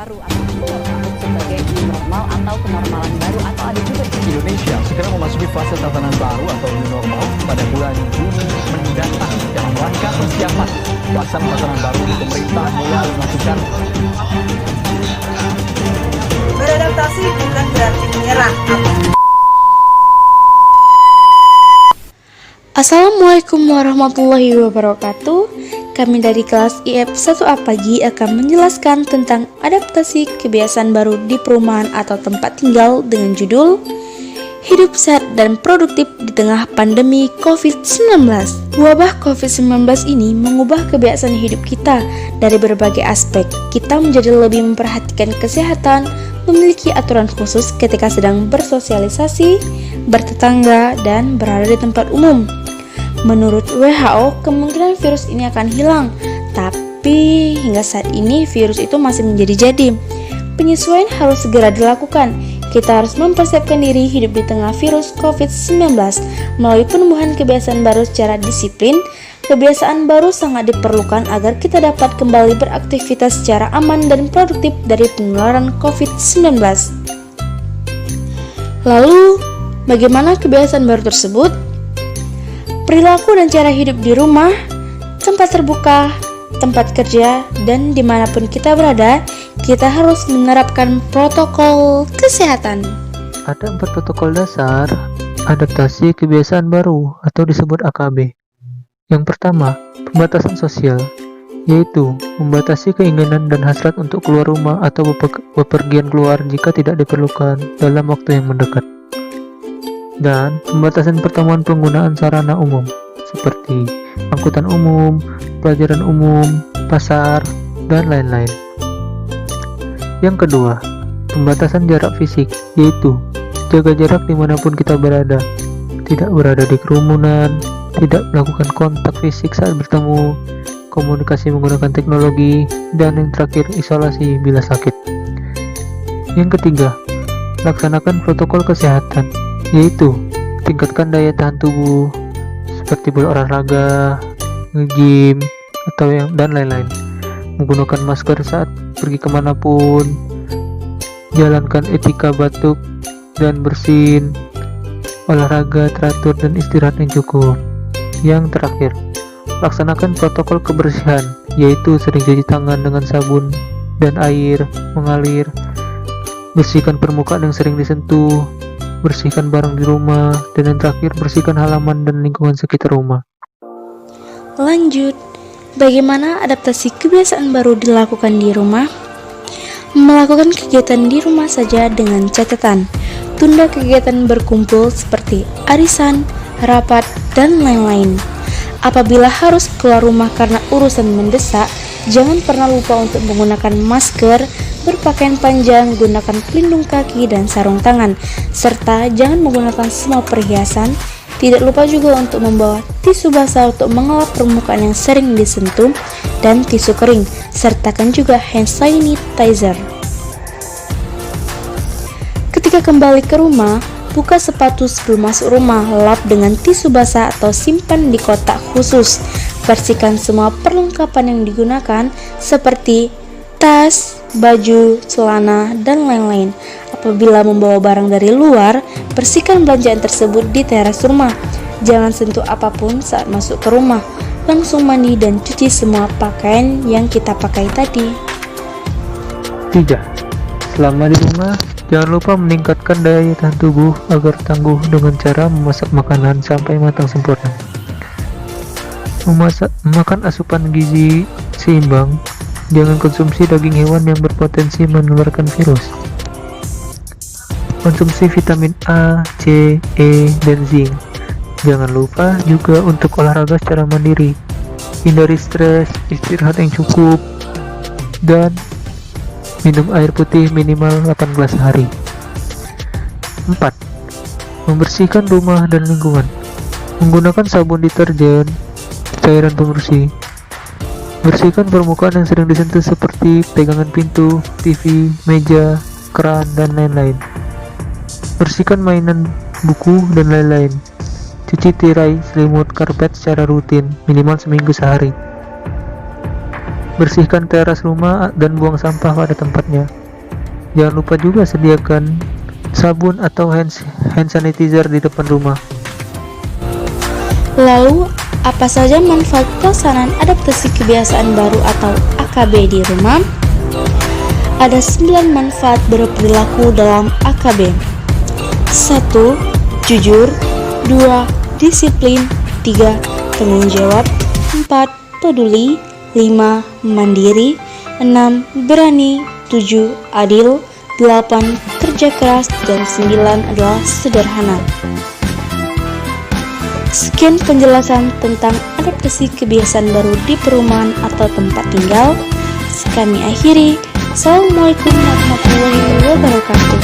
baru atau kita sebut sebagai new normal atau kenormalan baru, atau ada juga Indonesia segera memasuki fase tatanan baru atau new normal pada bulan Juni mendatang. Dalam rangka persiapan pelaksanaan tatanan baru, pemerintah mulai melakukan beradaptasi bukan berarti menyerah. Assalamualaikum warahmatullahi wabarakatuh. Kami dari kelas IF 1A Pagi akan menjelaskan tentang adaptasi kebiasaan baru di perumahan atau tempat tinggal dengan judul Hidup Sehat dan Produktif di Tengah Pandemi COVID-19. Wabah COVID-19 ini mengubah kebiasaan hidup kita dari berbagai aspek. Kita menjadi lebih memperhatikan kesehatan, memiliki aturan khusus ketika sedang bersosialisasi, bertetangga, dan berada di tempat umum. Menurut WHO, kemungkinan virus ini akan hilang, tapi hingga saat ini virus itu masih menjadi-jadi. Penyesuaian harus segera dilakukan. Kita harus mempersiapkan diri hidup di tengah virus COVID-19 melalui penumbuhan kebiasaan baru secara disiplin. Kebiasaan baru sangat diperlukan agar kita dapat kembali beraktivitas secara aman dan produktif dari penularan COVID-19. Lalu, bagaimana kebiasaan baru tersebut? Perilaku dan cara hidup di rumah, tempat terbuka, tempat kerja, dan dimanapun kita berada, kita harus menerapkan protokol kesehatan. Ada 4 protokol dasar adaptasi kebiasaan baru atau disebut AKB. Yang pertama, pembatasan sosial, yaitu membatasi keinginan dan hasrat untuk keluar rumah atau bepergian keluar jika tidak diperlukan dalam waktu yang mendekat. Dan pembatasan pertemuan penggunaan sarana umum seperti angkutan umum, pelajaran umum, pasar, dan lain-lain. Yang kedua, pembatasan jarak fisik, yaitu jaga jarak dimanapun kita berada, tidak berada di kerumunan, tidak melakukan kontak fisik saat bertemu, komunikasi menggunakan teknologi, dan yang terakhir, isolasi bila sakit. Yang ketiga, laksanakan protokol kesehatan, yaitu tingkatkan daya tahan tubuh seperti berolahraga, nge-gym, dan lain-lain. Menggunakan masker saat pergi kemanapun, jalankan etika batuk dan bersin, olahraga teratur dan istirahat yang cukup. Yang terakhir, laksanakan protokol kebersihan, yaitu sering cuci tangan dengan sabun dan air mengalir, bersihkan permukaan yang sering disentuh, bersihkan barang di rumah, dan yang terakhir bersihkan halaman dan lingkungan sekitar rumah. Lanjut, bagaimana adaptasi kebiasaan baru dilakukan di rumah? Melakukan kegiatan di rumah saja dengan catatan tunda kegiatan berkumpul seperti arisan, rapat, dan lain-lain. Apabila harus keluar rumah karena urusan mendesak, jangan pernah lupa untuk menggunakan masker, berpakaian panjang, gunakan pelindung kaki dan sarung tangan, serta jangan menggunakan semua perhiasan. Tidak lupa juga untuk membawa tisu basah untuk mengelap permukaan yang sering disentuh dan tisu kering. Sertakan juga hand sanitizer. Ketika kembali ke rumah, buka sepatu sebelum masuk rumah, lap dengan tisu basah atau simpan di kotak khusus. Bersihkan semua perlengkapan yang digunakan seperti tas, baju, celana, dan lain-lain. Apabila membawa barang dari luar, bersihkan belanjaan tersebut di teras rumah. Jangan sentuh apapun saat masuk ke rumah. Langsung mandi dan cuci semua pakaian yang kita pakai tadi. 3. Selama di rumah, jangan lupa meningkatkan daya tahan tubuh agar tangguh dengan cara memasak makanan sampai matang sempurna. Makan asupan gizi seimbang. Jangan konsumsi daging hewan yang berpotensi menularkan virus. Konsumsi vitamin A, C, E, dan zinc. Jangan lupa juga untuk olahraga secara mandiri. Hindari stres, istirahat yang cukup, dan minum air putih minimal 8 gelas sehari. 4. Membersihkan rumah dan lingkungan. Menggunakan sabun deterjen, cairan pembersih. Bersihkan permukaan yang sering disentuh seperti pegangan pintu, TV, meja, keran, dan lain-lain. Bersihkan mainan, buku, dan lain-lain. Cuci tirai, selimut, karpet secara rutin, minimal seminggu sehari. bersihkan teras rumah dan buang sampah pada tempatnya. Jangan lupa juga sediakan sabun atau hand sanitizer di depan rumah. Lalu, apa saja manfaat pelaksanaan adaptasi kebiasaan baru atau AKB di rumah? Ada 9 manfaat berperilaku dalam AKB. 1. Jujur. 2. Disiplin. 3. Tanggung jawab. 4. Peduli. 5. Mandiri. 6. Berani. 7. Adil. 8. Kerja keras. Dan 9 adalah sederhana. Sekian penjelasan tentang adaptasi kebiasaan baru di perumahan atau tempat tinggal. Kami akhiri. Assalamualaikum warahmatullahi wabarakatuh.